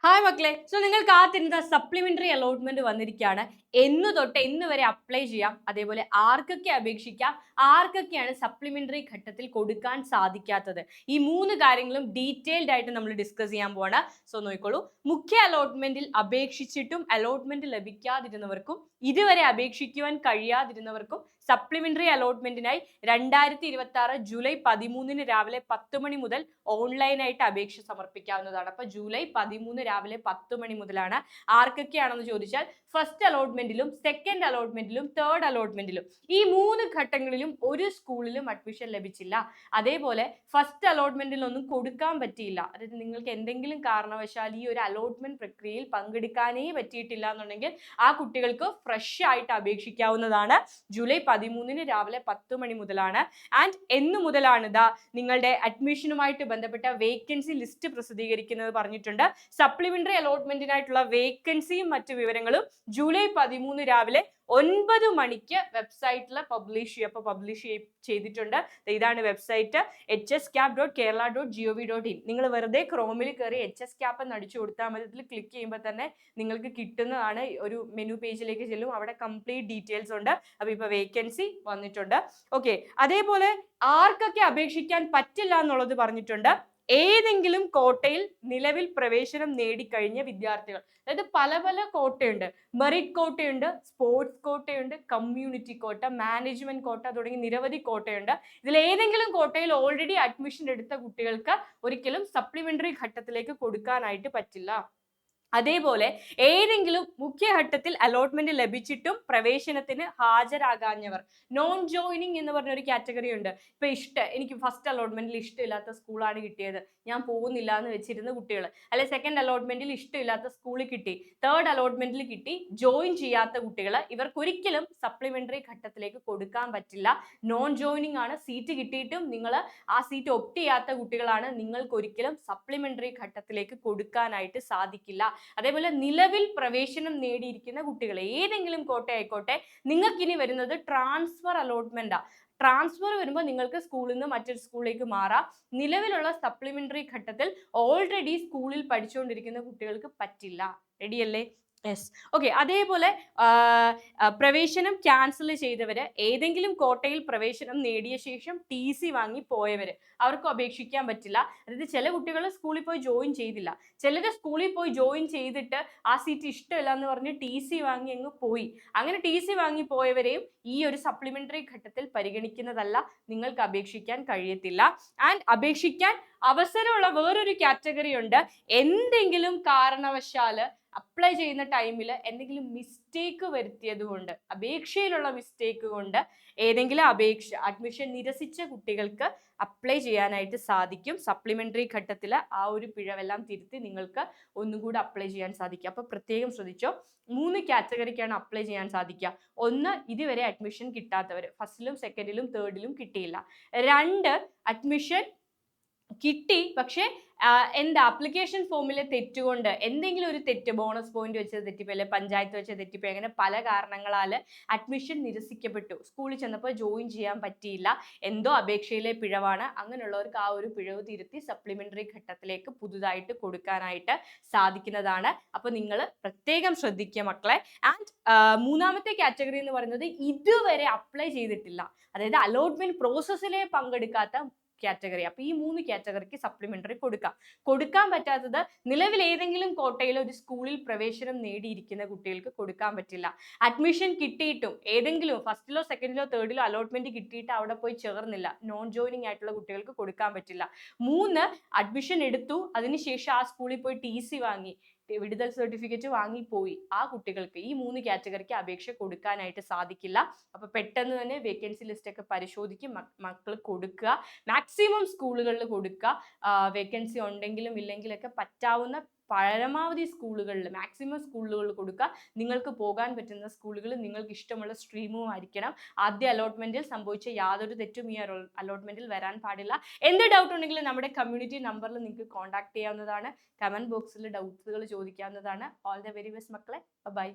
Hi മക്കളെ, so നിങ്ങൾ കാത്തിരുന്ന സപ്ലിമെന്ററി അലോട്ട്മെന്റ് വന്നിരിക്കുകയാണ്. എന്ന് തൊട്ട് എന്ന് വരെ അപ്ലൈ ചെയ്യാം, അതേപോലെ ആർക്കൊക്കെ അപേക്ഷിക്കാം, ആർക്കൊക്കെയാണ് സപ്ലിമെന്ററി ഘട്ടത്തിൽ കൊടുക്കാൻ സാധിക്കാത്തത്, ഈ മൂന്ന് കാര്യങ്ങളും ഡീറ്റെയിൽഡ് ആയിട്ട് നമ്മൾ ഡിസ്കസ് ചെയ്യാൻ പോവാണ്. സോ നോക്കിക്കോളൂ. മുഖ്യ അലോട്ട്മെന്റിൽ അപേക്ഷിച്ചിട്ടും അലോട്ട്മെന്റ് ലഭിക്കാതിരുന്നവർക്കും ഇതുവരെ അപേക്ഷിക്കുവാൻ കഴിയാതിരുന്നവർക്കും സപ്ലിമെന്ററി അലോട്ട്മെന്റിനായി 2026 ജൂലൈ 13 രാവിലെ 10 മണി മുതൽ ഓൺലൈനായിട്ട് അപേക്ഷ സമർപ്പിക്കാവുന്നതാണ്. അപ്പൊ ജൂലൈ 13 രാവിലെ 10 മണി മുതലാണ്. ആർക്കൊക്കെയാണെന്ന് ചോദിച്ചാൽ ഫസ്റ്റ് അലോട്ട്മെന്റിലും സെക്കൻഡ് അലോട്ട്മെന്റിലും തേർഡ് അലോട്ട്മെന്റിലും ഈ മൂന്ന് ഘട്ടങ്ങളിലും ഒരു സ്കൂളിലും അഡ്മിഷൻ ലഭിച്ചില്ല. അതേപോലെ ഫസ്റ്റ് അലോട്ട്മെന്റിൽ ഒന്നും കൊടുക്കാൻ പറ്റിയില്ല, അതായത് നിങ്ങൾക്ക് എന്തെങ്കിലും കാരണവശാൽ ഈ ഒരു അലോട്ട്മെന്റ് പ്രക്രിയയിൽ പങ്കെടുക്കാനേ പറ്റിയിട്ടില്ല എന്നുണ്ടെങ്കിൽ ആ കുട്ടികൾക്ക് ഫ്രഷ് ആയിട്ട് അപേക്ഷിക്കാവുന്നതാണ്. ജൂലൈ 13 രാവിലെ 10 മണി മുതലാണ്. ആൻഡ് എന്ന് മുതലാണ് നിങ്ങളുടെ അഡ്മിഷനുമായിട്ട് ബന്ധപ്പെട്ട വേക്കൻസി ലിസ്റ്റ് പ്രസിദ്ധീകരിക്കുന്നത് പറഞ്ഞിട്ടുണ്ട്. സപ്ലിമെന്ററി അലോട്ട്മെന്റിനായിട്ടുള്ള വേക്കൻസിയും മറ്റു വിവരങ്ങളും ജൂലൈ 13 രാവിലെ 9 മണിക്ക് വെബ്സൈറ്റിൽ പബ്ലിഷ് ചെയ്തിട്ടുണ്ട്. ഇതാണ് വെബ്സൈറ്റ്, hscap.kerala.gov.in. നിങ്ങൾ വെറുതെ ക്രോമിൽ കയറി hscap എന്ന് അടിച്ചു കൊടുത്താൽ മതി. ഇതിൽ ക്ലിക്ക് ചെയ്യുമ്പോൾ തന്നെ നിങ്ങൾക്ക് കിട്ടുന്നതാണ്. ഒരു മെനു പേജിലേക്ക് ചെല്ലും, അവിടെ കംപ്ലീറ്റ് ഡീറ്റെയിൽസ് ഉണ്ട്. അപ്പൊ ഇപ്പൊ വേക്കൻസി വന്നിട്ടുണ്ട്. ഓക്കെ, അതേപോലെ ആർക്കൊക്കെ അപേക്ഷിക്കാൻ പറ്റില്ല എന്നുള്ളത് പറഞ്ഞിട്ടുണ്ട്. ഏതെങ്കിലും കോട്ടയിൽ നിലവിൽ പ്രവേശനം നേടിക്കഴിഞ്ഞ വിദ്യാർത്ഥികൾ, അതായത് പല പല കോട്ടയുണ്ട്. മെറിറ്റ് കോട്ടയുണ്ട്, സ്പോർട്സ് കോട്ടയുണ്ട്, കമ്മ്യൂണിറ്റി കോട്ട, മാനേജ്മെന്റ് കോട്ട തുടങ്ങി നിരവധി കോട്ടയുണ്ട്. ഇതിൽ ഏതെങ്കിലും കോട്ടയിൽ ഓൾറെഡി അഡ്മിഷൻ എടുത്ത കുട്ടികൾക്ക് ഒരിക്കലും സപ്ലിമെന്ററി ഘട്ടത്തിലേക്ക് കൊടുക്കാനായിട്ട് പറ്റില്ല. അതേപോലെ ഏതെങ്കിലും മുഖ്യഘട്ടത്തിൽ അലോട്ട്മെന്റ് ലഭിച്ചിട്ടും പ്രവേശനത്തിന് ഹാജരാകാഞ്ഞവർ, നോൺ ജോയിനിങ് എന്ന് പറഞ്ഞൊരു കാറ്റഗറി ഉണ്ട്. ഇപ്പൊ എനിക്ക് ഫസ്റ്റ് അലോട്ട്മെന്റിൽ ഇഷ്ടമില്ലാത്ത സ്കൂളാണ് കിട്ടിയത്, ഞാൻ പോകുന്നില്ല എന്ന് വെച്ചിരുന്ന കുട്ടികൾ, അല്ലെ സെക്കൻഡ് അലോട്ട്മെന്റിൽ ഇഷ്ടമില്ലാത്ത സ്കൂളിൽ കിട്ടി, തേർഡ് അലോട്ട്മെന്റിൽ കിട്ടി, ജോയിൻ ചെയ്യാത്ത കുട്ടികൾ, ഇവർക്കൊരിക്കലും സപ്ലിമെന്ററി ഘട്ടത്തിലേക്ക് കൊടുക്കാൻ പറ്റില്ല. നോൺ ജോയിനിങ് ആണ്, സീറ്റ് കിട്ടിയിട്ടും നിങ്ങൾ ആ സീറ്റ് ഒപ്റ്റ് ചെയ്യാത്ത കുട്ടികളാണ്, നിങ്ങൾക്ക് ഒരിക്കലും സപ്ലിമെന്ററി ഘട്ടത്തിലേക്ക് കൊടുക്കാനായിട്ട് സാധിക്കില്ല. അതേപോലെ നിലവിൽ പ്രവേശനം നേടിയിരിക്കുന്ന കുട്ടികൾ, ഏതെങ്കിലും കോട്ട ആയിക്കോട്ടെ, നിങ്ങൾക്ക് ഇനി വരുന്നത് ട്രാൻസ്ഫർ അലോട്ട്മെന്റാ. ട്രാൻസ്ഫർ വരുമ്പോൾ നിങ്ങൾക്ക് സ്കൂളിൽ നിന്ന് മറ്റൊരു സ്കൂളിലേക്ക് മാറാം. നിലവിലുള്ള സപ്ലിമെന്ററി ഘട്ടത്തിൽ ഓൾറെഡി സ്കൂളിൽ പഠിച്ചുകൊണ്ടിരിക്കുന്ന കുട്ടികൾക്ക് പറ്റില്ല. റെഡിയല്ലേ? യെസ്. ഓക്കെ, അതേപോലെ പ്രവേശനം ക്യാൻസൽ ചെയ്തവര്, ഏതെങ്കിലും കോട്ടയിൽ പ്രവേശനം നേടിയ ശേഷം TC വാങ്ങി പോയവര്, അവർക്കും അപേക്ഷിക്കാൻ പറ്റില്ല. അതായത് ചില കുട്ടികൾ സ്കൂളിൽ പോയി ജോയിൻ ചെയ്തില്ല, ചിലര് സ്കൂളിൽ പോയി ജോയിൻ ചെയ്തിട്ട് ആ സീറ്റ് ഇഷ്ടമില്ല എന്ന് പറഞ്ഞ് TC വാങ്ങി അങ്ങ് പോയി. അങ്ങനെ TC വാങ്ങി പോയവരെയും ഈ ഒരു സപ്ലിമെന്ററി ഘട്ടത്തിൽ പരിഗണിക്കുന്നതല്ല, നിങ്ങൾക്ക് അപേക്ഷിക്കാൻ കഴിയത്തില്ല. ആൻഡ് അപേക്ഷിക്കാൻ അവസരമുള്ള വേറൊരു കാറ്റഗറി ഉണ്ട്. എന്തെങ്കിലും കാരണവശാല് അപ്ലൈ ചെയ്യുന്ന ടൈമിൽ എന്തെങ്കിലും മിസ്റ്റേക്ക് വരുത്തിയത് കൊണ്ട്, അപേക്ഷയിലുള്ള മിസ്റ്റേക്ക് കൊണ്ട് ഏതെങ്കിലും അഡ്മിഷൻ നിരസിച്ച കുട്ടികൾക്ക് അപ്ലൈ ചെയ്യാനായിട്ട് സാധിക്കും. സപ്ലിമെന്ററി ഘട്ടത്തിൽ ആ ഒരു പിഴവെല്ലാം തിരുത്തി നിങ്ങൾക്ക് ഒന്നുകൂടി അപ്ലൈ ചെയ്യാൻ സാധിക്കും. അപ്പൊ പ്രത്യേകം ശ്രദ്ധിച്ചോ, 3 കാറ്റഗറിക്കാണ് അപ്ലൈ ചെയ്യാൻ സാധിക്കുക. ഒന്ന്, ഇതുവരെ അഡ്മിഷൻ കിട്ടാത്തവർ, ഫസ്റ്റിലും സെക്കൻഡിലും തേർഡിലും കിട്ടിയില്ല. 2, അഡ്മിഷൻ കിട്ടി പക്ഷെ ആപ്ലിക്കേഷൻ ഫോമിലെ തെറ്റുകൊണ്ട് എന്തെങ്കിലും ഒരു തെറ്റ്, ബോണസ് പോയിന്റ് വെച്ച് തെറ്റിപ്പോയി, അല്ലെ പഞ്ചായത്ത് വെച്ച് തെറ്റിപ്പോയി, അങ്ങനെ പല കാരണങ്ങളാൽ അഡ്മിഷൻ നിരസിക്കപ്പെട്ടു, സ്കൂളിൽ ചെന്നപ്പോൾ ജോയിൻ ചെയ്യാൻ പറ്റിയില്ല, എന്തോ അപേക്ഷയിലെ പിഴവാണ്. അങ്ങനെയുള്ളവർക്ക് ആ ഒരു പിഴവ് തിരുത്തി സപ്ലിമെന്ററി ഘട്ടത്തിലേക്ക് പുതുതായിട്ട് കൊടുക്കാനായിട്ട് സാധിക്കുന്നതാണ്. അപ്പൊ നിങ്ങൾ പ്രത്യേകം ശ്രദ്ധിക്കുക മക്കളെ. ആൻഡ് മൂന്നാമത്തെ കാറ്റഗറി എന്ന് പറയുന്നത് ഇതുവരെ അപ്ലൈ ചെയ്തിട്ടില്ല, അതായത് അലോട്ട്മെന്റ് പ്രോസസ്സിലെ പങ്കെടുക്കാത്ത കാറ്റഗറി. അപ്പൊ ഈ 3 കാറ്റഗറിക്ക് സപ്ലിമെന്ററി കൊടുക്കാൻ പറ്റാത്തത്, നിലവിൽ ഏതെങ്കിലും കോട്ടയിൽ ഒരു സ്കൂളിൽ പ്രവേശനം നേടിയിരിക്കുന്ന കുട്ടികൾക്ക് കൊടുക്കാൻ പറ്റില്ല. അഡ്മിഷൻ കിട്ടിയിട്ടും ഏതെങ്കിലും ഫസ്റ്റിലോ സെക്കൻഡിലോ തേർഡിലോ അലോട്ട്മെന്റ് കിട്ടിയിട്ട് അവിടെ പോയി ചേർന്നില്ല, നോൺ ജോയിനിങ് ആയിട്ടുള്ള കുട്ടികൾക്ക് കൊടുക്കാൻ പറ്റില്ല. 3, അഡ്മിഷൻ എടുത്തു, അതിനുശേഷം ആ സ്കൂളിൽ പോയി TC വാങ്ങി, വിടുതൽ സർട്ടിഫിക്കറ്റ് വാങ്ങിപ്പോയി, ആ കുട്ടികൾക്ക് ഈ 3 കാറ്റഗറിക്ക് അപേക്ഷ കൊടുക്കാനായിട്ട് സാധിക്കില്ല. അപ്പൊ പെട്ടെന്ന് തന്നെ വേക്കൻസി ലിസ്റ്റ് ഒക്കെ പരിശോധിക്കും, മക്കൾ കൊടുക്കുക, മാക്സിമം സ്കൂളുകളിൽ കൊടുക്കുക. വേക്കൻസി ഉണ്ടെങ്കിലും ഇല്ലെങ്കിലൊക്കെ പറ്റാവുന്ന പരമാവധി സ്കൂളുകളിൽ, മാക്സിമം സ്കൂളുകളിൽ കൊടുക്കുക. നിങ്ങൾക്ക് പോകാൻ പറ്റുന്ന സ്കൂളുകൾ, നിങ്ങൾക്ക് ഇഷ്ടമുള്ള സ്ട്രീമും ആയിരിക്കണം. ആദ്യ അലോട്ട്മെന്റിൽ സംഭവിച്ച യാതൊരു തെറ്റും ഈ അലോട്ട്മെന്റിൽ വരാൻ പാടില്ല. എന്ത് ഡൗട്ട് ഉണ്ടെങ്കിലും നമ്മുടെ കമ്മ്യൂണിറ്റി നമ്പറിൽ നിങ്ങൾക്ക് കോൺടാക്ട് ചെയ്യാവുന്നതാണ്. കമന്റ് ബോക്സിൽ ഡൗട്ട്സുകൾ ചോദിക്കാവുന്നതാണ്. ഓൾ ദ വെരി ബെസ്റ്റ് മക്കളെ. ബൈ.